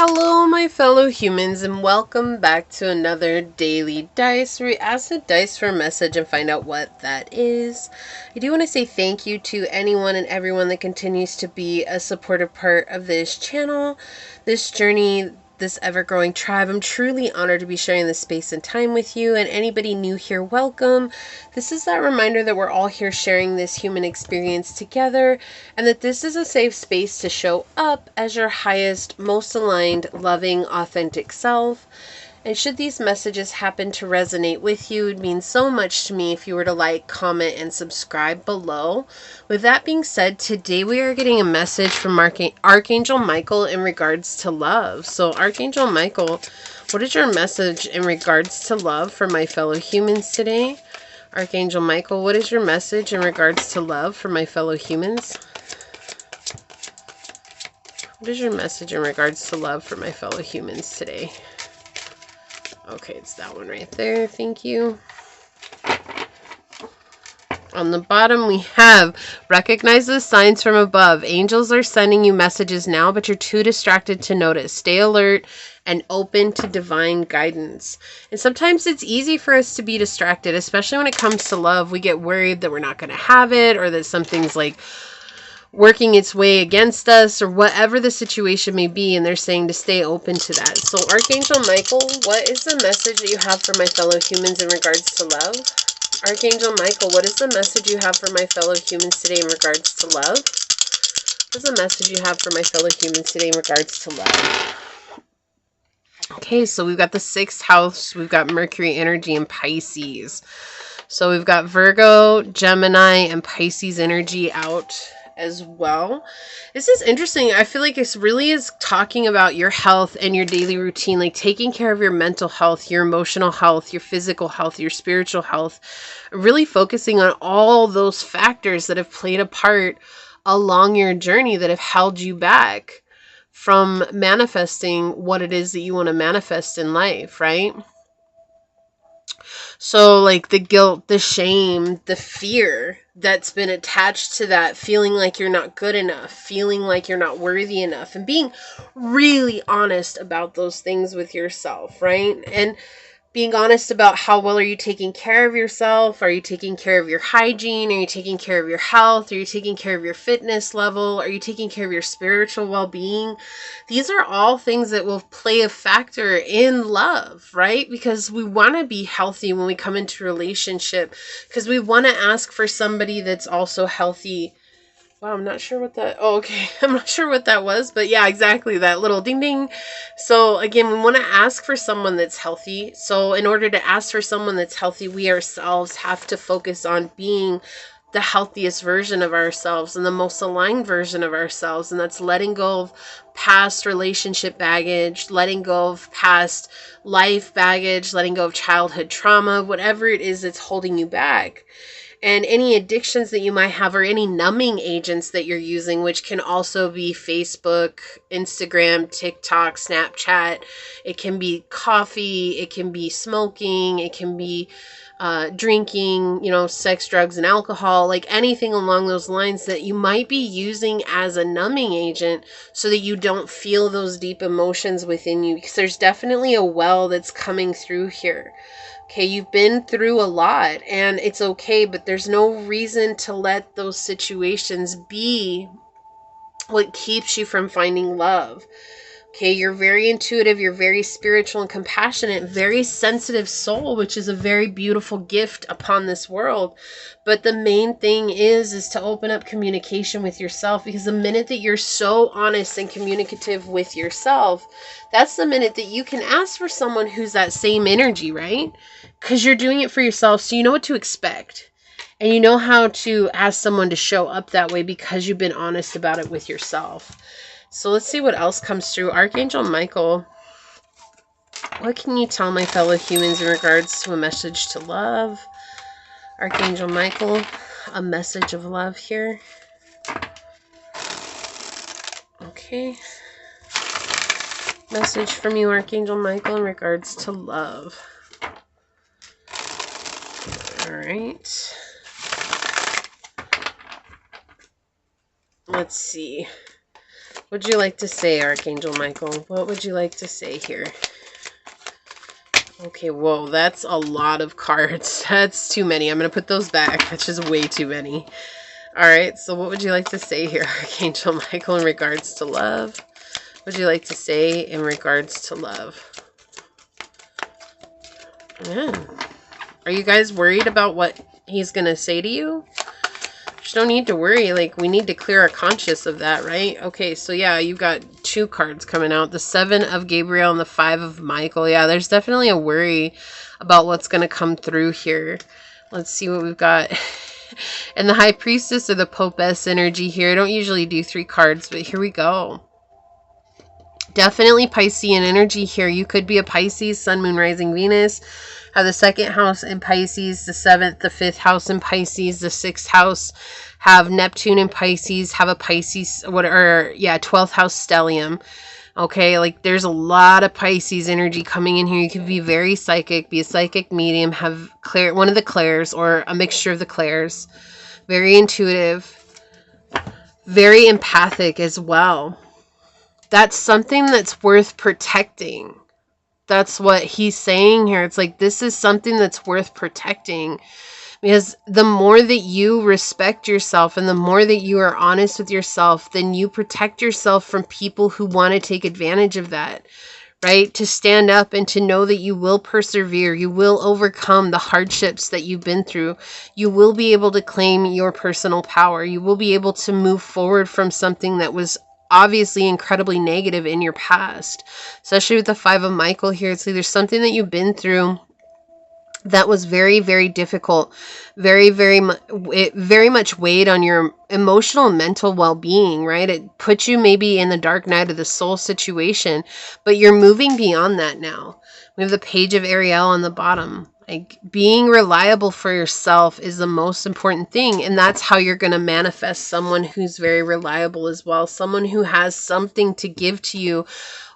Hello, my fellow humans, and welcome back to another daily dice where we ask the dice for a message and find out what that is. I do want to say thank you to anyone and everyone that continues to be a supportive part of this channel, this journey, this ever-growing tribe. I'm truly honored to be sharing this space and time with you, and anybody new here, welcome. This is that reminder that we're all here sharing this human experience together, and that this is a safe space to show up as your highest, most aligned, loving, authentic self. And should these messages happen to resonate with you, it would mean so much to me if you were to like, comment, and subscribe below. With that being said, today we are getting a message from Archangel Michael in regards to love. So Archangel Michael, what is your message in regards to love for my fellow humans today? Archangel Michael, what is your message in regards to love for my fellow humans? What is your message in regards to love for my fellow humans today? Okay, it's that one right there. Thank you. On the bottom, we have recognize the signs from above. Angels are sending you messages now, but you're too distracted to notice. Stay alert and open to divine guidance. And sometimes it's easy for us to be distracted, especially when it comes to love. We get worried that we're not going to have it, or that something's like working its way against us, or whatever the situation may be, and they're saying to stay open to that. So Archangel Michael, what is the message that you have for my fellow humans in regards to love? Archangel Michael, what is the message you have for my fellow humans today in regards to love? What is the message you have for my fellow humans today in regards to love? Okay, so we've got the 6th house, we've got Mercury energy and Pisces. So we've got Virgo, Gemini, and Pisces energy out as well. This is interesting. I feel like it really is talking about your health and your daily routine, like taking care of your mental health, your emotional health, your physical health, your spiritual health, really focusing on all those factors that have played a part along your journey that have held you back from manifesting what it is that you want to manifest in life, right? So like the guilt, the shame, the fear that's been attached to that, feeling like you're not good enough, feeling like you're not worthy enough, and being really honest about those things with yourself, right? And being honest about how well are you taking care of yourself? Are you taking care of your hygiene? Are you taking care of your health? Are you taking care of your fitness level? Are you taking care of your spiritual well-being? These are all things that will play a factor in love, right? Because we want to be healthy when we come into a relationship, because we want to ask for somebody that's also healthy. Wow, I'm not sure what that... Oh, okay. I'm not sure what that was, but yeah, exactly. That little ding ding. So again, we want to ask for someone that's healthy. So in order to ask for someone that's healthy, we ourselves have to focus on being the healthiest version of ourselves and the most aligned version of ourselves. And that's letting go of past relationship baggage, letting go of past life baggage, letting go of childhood trauma, whatever it is that's holding you back. And any addictions that you might have, or any numbing agents that you're using, which can also be Facebook, Instagram, TikTok, Snapchat. It can be coffee, it can be smoking, it can be drinking, sex, drugs, and alcohol, like anything along those lines that you might be using as a numbing agent so that you don't feel those deep emotions within you, because there's definitely a well that's coming through here. Okay, you've been through a lot and it's okay, but there's no reason to let those situations be what keeps you from finding love. Okay, you're very intuitive, you're very spiritual and compassionate, very sensitive soul, which is a very beautiful gift upon this world. But the main thing is to open up communication with yourself, because the minute that you're so honest and communicative with yourself, that's the minute that you can ask for someone who's that same energy, right? Because you're doing it for yourself, so you know what to expect. And you know how to ask someone to show up that way because you've been honest about it with yourself. So let's see what else comes through. Archangel Michael, what can you tell my fellow humans in regards to a message to love? Archangel Michael, a message of love here. Okay. Message from you, Archangel Michael, in regards to love. All right. Let's see. would you like to say, Archangel Michael? What would you like to say here? Okay, whoa, that's a lot of cards. That's too many. I'm going to put those back. That's just way too many. All right, so what would you like to say here, Archangel Michael, in regards to love? What would you like to say in regards to love? Yeah. Are you guys worried about what he's going to say to you? Just don't need to worry. Like, we need to clear our conscience of that, right? Okay, so yeah, you got 2 cards coming out. The 7 of Gabriel and the 5 of Michael. Yeah, there's definitely a worry about what's going to come through here. Let's see what we've got. And the High Priestess or the Popess energy here. I don't usually do 3 cards, but here we go. Definitely Piscean energy here. You could be a Pisces, Sun, Moon, Rising, Venus. Have the 2nd house in Pisces, the 7th, the 5th house in Pisces, the 6th house. Have Neptune in Pisces. Have a Pisces, 12th house stellium. Okay, like there's a lot of Pisces energy coming in here. You could be very psychic, be a psychic medium, have one of the clairs or a mixture of the clairs. Very intuitive, very empathic as well. That's something that's worth protecting. That's what he's saying here. It's like, this is something that's worth protecting. Because the more that you respect yourself and the more that you are honest with yourself, then you protect yourself from people who want to take advantage of that, right? To stand up and to know that you will persevere. You will overcome the hardships that you've been through. You will be able to claim your personal power. You will be able to move forward from something that was obviously incredibly negative in your past. Especially with the 5 of Michael here. It's like there's something that you've been through that was very, very difficult, it very much weighed on your emotional and mental well-being, right? It put you maybe in the dark night of the soul situation, but you're moving beyond that now. We have the Page of Ariel on the bottom. Like, being reliable for yourself is the most important thing, and that's how you're going to manifest someone who's very reliable as well, someone who has something to give to you,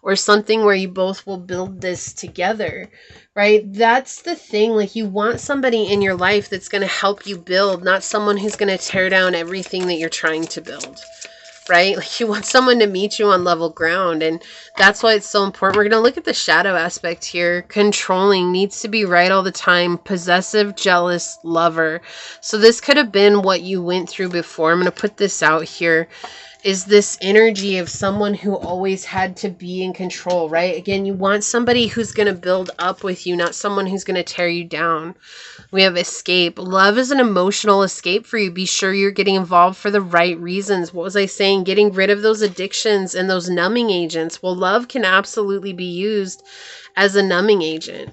or something where you both will build this together, right? That's the thing. Like, you want somebody in your life that's going to help you build, not someone who's going to tear down everything that you're trying to build, right? Like, you want someone to meet you on level ground, and that's why it's so important. We're going to look at the shadow aspect here. Controlling, needs to be right all the time, possessive, jealous, lover. So this could have been what you went through before. I'm going to put this out here. Is this energy of someone who always had to be in control, right? Again, you want somebody who's going to build up with you, not someone who's going to tear you down. We have escape. Love is an emotional escape for you. Be sure you're getting involved for the right reasons. What was I saying? Getting rid of those addictions and those numbing agents. Well, love can absolutely be used as a numbing agent,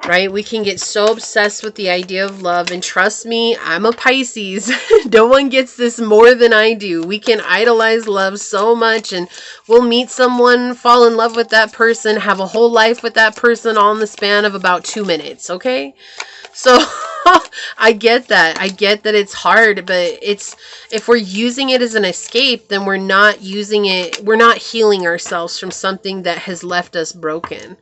right? We can get so obsessed with the idea of love, and trust me, I'm a Pisces. No one gets this more than I do. We can idolize love so much, and we'll meet someone, fall in love with that person, have a whole life with that person all in the span of about 2 minutes, okay? So I get that. I get that it's hard, but if we're using it as an escape, then we're not healing ourselves from something that has left us broken,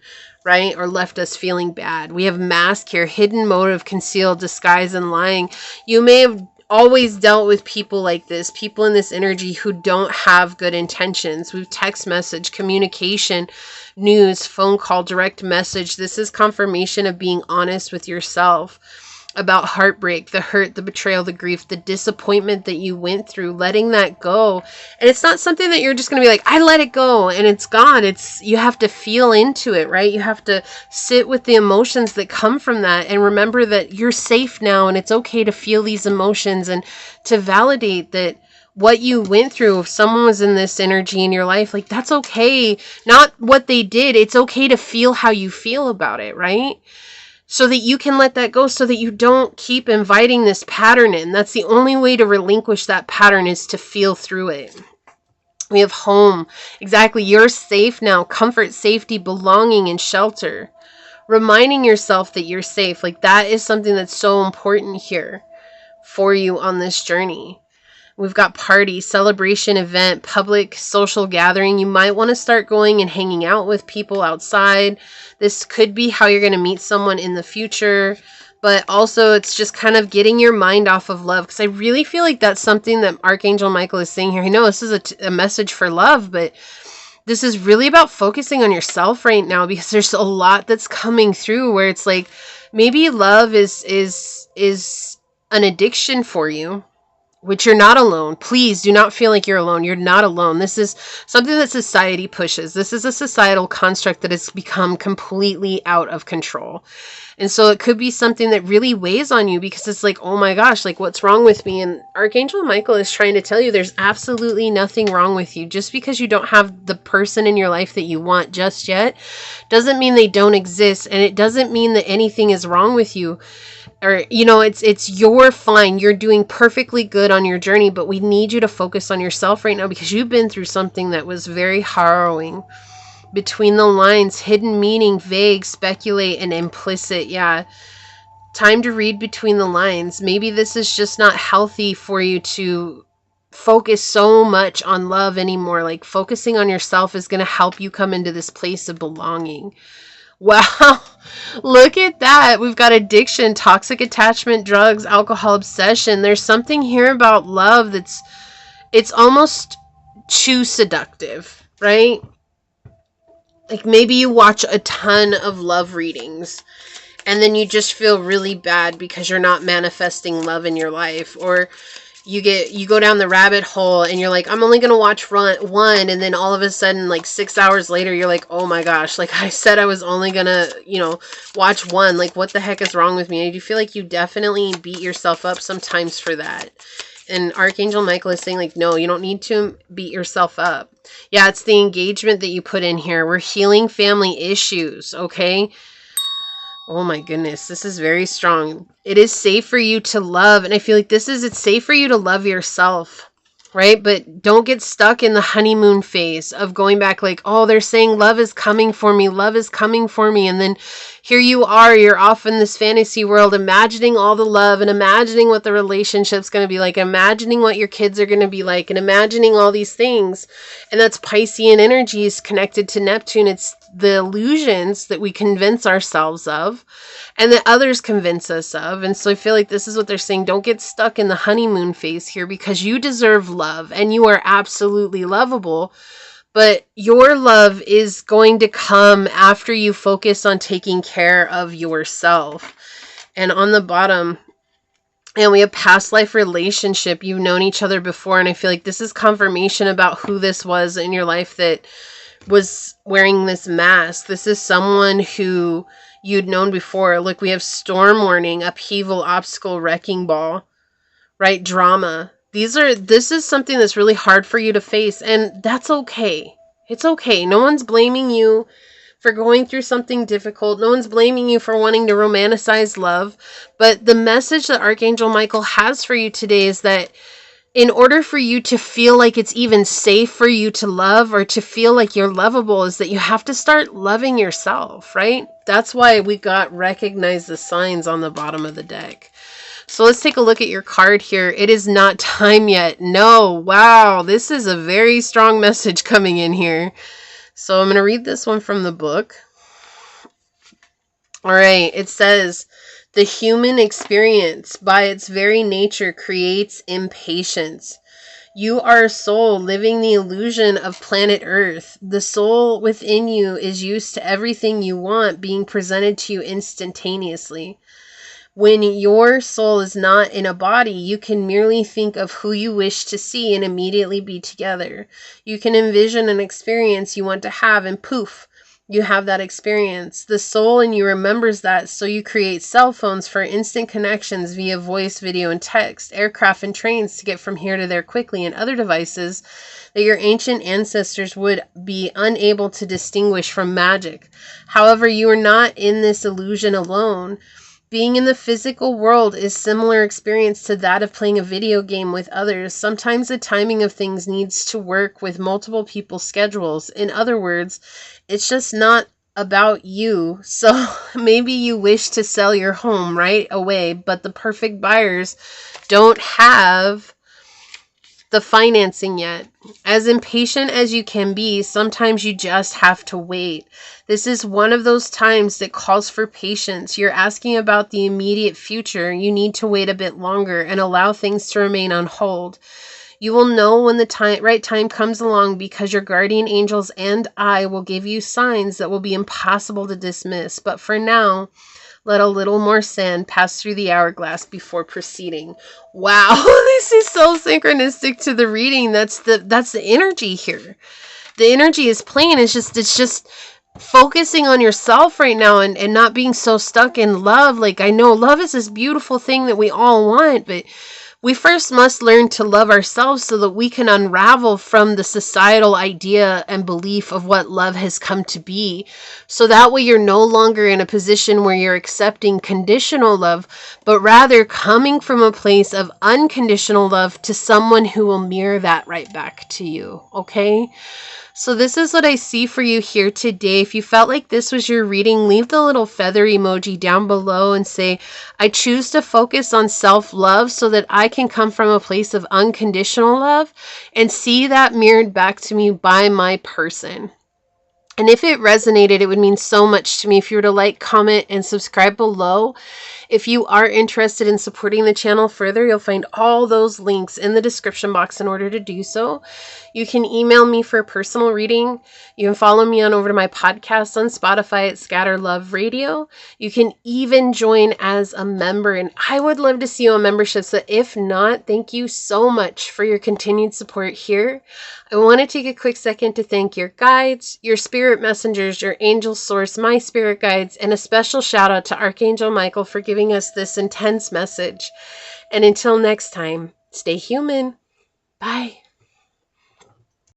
right? Or left us feeling bad. We have mask here, hidden motive, concealed, disguise, and lying. You may have always dealt with people like this, people in this energy who don't have good intentions. We've text message, communication, news, phone call, direct message. This is confirmation of being honest with yourself about heartbreak, the hurt, the betrayal, the grief, the disappointment that you went through, letting that go. And it's not something that you're just going to be like, I let it go and it's gone. You have to feel into it, right? You have to sit with the emotions that come from that and remember that you're safe now, and it's okay to feel these emotions and to validate that what you went through. If someone was in this energy in your life, like, that's okay. Not what they did. It's okay to feel how you feel about it, right? So that you can let that go, so that you don't keep inviting this pattern in. That's the only way to relinquish that pattern, is to feel through it. We have home. Exactly. You're safe now. Comfort, safety, belonging, and shelter. Reminding yourself that you're safe. Like, that is something that's so important here for you on this journey. We've got party, celebration, event, public, social gathering. You might want to start going and hanging out with people outside. This could be how you're going to meet someone in the future. but also it's just kind of getting your mind off of love, because I really feel like that's something that Archangel Michael is saying here. I know this is a message for love, but this is really about focusing on yourself right now, because there's a lot that's coming through where it's like maybe love is an addiction for you, which you're not alone. Please do not feel like you're alone. You're not alone. This is something that society pushes. This is a societal construct that has become completely out of control. And so it could be something that really weighs on you, because it's like, oh my gosh, like what's wrong with me? And Archangel Michael is trying to tell you there's absolutely nothing wrong with you. Just because you don't have the person in your life that you want just yet doesn't mean they don't exist. And it doesn't mean that anything is wrong with you. Or, you know, it's you're fine. You're doing perfectly good on your journey, but we need you to focus on yourself right now, because you've been through something that was very harrowing. Between the lines, hidden meaning, vague, speculate, and implicit. Yeah. Time to read between the lines. Maybe this is just not healthy for you to focus so much on love anymore. Like focusing on yourself is going to help you come into this place of belonging. Wow, look at that. We've got addiction, toxic attachment, drugs, alcohol, obsession. There's something here about love it's almost too seductive, right? Like maybe you watch a ton of love readings and then you just feel really bad because you're not manifesting love in your life. Or you go down the rabbit hole and you're like, I'm only going to watch one. And then all of a sudden, like 6 hours later, you're like, oh my gosh, like I said, I was only going to, watch one. Like what the heck is wrong with me? And you feel like you definitely beat yourself up sometimes for that. And Archangel Michael is saying like, no, you don't need to beat yourself up. Yeah, it's the engagement that you put in here. We're healing family issues. Okay. Oh my goodness, this is very strong. It is safe for you to love. And I feel like it's safe for you to love yourself, right? But don't get stuck in the honeymoon phase of going back like, oh, they're saying love is coming for me. Love is coming for me. And then here you are, you're off in this fantasy world, imagining all the love and imagining what the relationship's going to be like, imagining what your kids are going to be like, and imagining all these things. And that's Piscean energies connected to Neptune. It's the illusions that we convince ourselves of and that others convince us of. And so I feel like this is what they're saying. Don't get stuck in the honeymoon phase here, because you deserve love and you are absolutely lovable. But your love is going to come after you focus on taking care of yourself. And on the bottom, and we have past life relationship. You've known each other before. And I feel like this is confirmation about who this was in your life that was wearing this mask. This is someone who you'd known before. Look, we have storm warning, upheaval, obstacle, wrecking ball, right? Drama. This is something that's really hard for you to face, and that's okay. It's okay. No one's blaming you for going through something difficult. No one's blaming you for wanting to romanticize love. But the message that Archangel Michael has for you today is that in order for you to feel like it's even safe for you to love, or to feel like you're lovable, is that you have to start loving yourself, right? That's why we got recognize the signs on the bottom of the deck. So let's take a look at your card here. It is not time yet. No. Wow. This is a very strong message coming in here. So I'm going to read this one from the book. All right. It says, the human experience by its very nature creates impatience. You are a soul living the illusion of planet Earth. The soul within you is used to everything you want being presented to you instantaneously. When your soul is not in a body, you can merely think of who you wish to see and immediately be together. You can envision an experience you want to have, and poof, you have that experience. The soul in you remembers that, so you create cell phones for instant connections via voice, video, and text, aircraft and trains to get from here to there quickly, and other devices that your ancient ancestors would be unable to distinguish from magic. However, you are not in this illusion alone. Being in the physical world is similar experience to that of playing a video game with others. Sometimes the timing of things needs to work with multiple people's schedules. In other words, it's just not about you. So maybe you wish to sell your home right away, but the perfect buyers don't have the financing yet. As impatient as you can be, sometimes you just have to wait. This is one of those times that calls for patience. You're asking about the immediate future. You need to wait a bit longer and allow things to remain on hold. You will know when the right time comes along, because your guardian angels and I will give you signs that will be impossible to dismiss. But for now, let a little more sand pass through the hourglass before proceeding. Wow, this is so synchronistic to the reading. That's the energy here. The energy is playing. It's just focusing on yourself right now, and not being so stuck in love. Like, I know love is this beautiful thing that we all want, but we first must learn to love ourselves so that we can unravel from the societal idea and belief of what love has come to be. So that way you're no longer in a position where you're accepting conditional love, but rather coming from a place of unconditional love to someone who will mirror that right back to you. Okay? So this is what I see for you here today. If you felt like this was your reading, leave the little feather emoji down below and say, I choose to focus on self-love so that I can come from a place of unconditional love and see that mirrored back to me by my person. And if it resonated, it would mean so much to me if you were to like, comment, and subscribe below. If you are interested in supporting the channel further, you'll find all those links in the description box in order to do so. You can email me for a personal reading. You can follow me on over to my podcast on Spotify at Scatter Love Radio. You can even join as a member, and I would love to see you on membership. So if not, thank you so much for your continued support here. I want to take a quick second to thank your guides, your spirit messengers, your angel source, my spirit guides, and a special shout out to Archangel Michael for giving us this intense message. And until next time, stay human. Bye.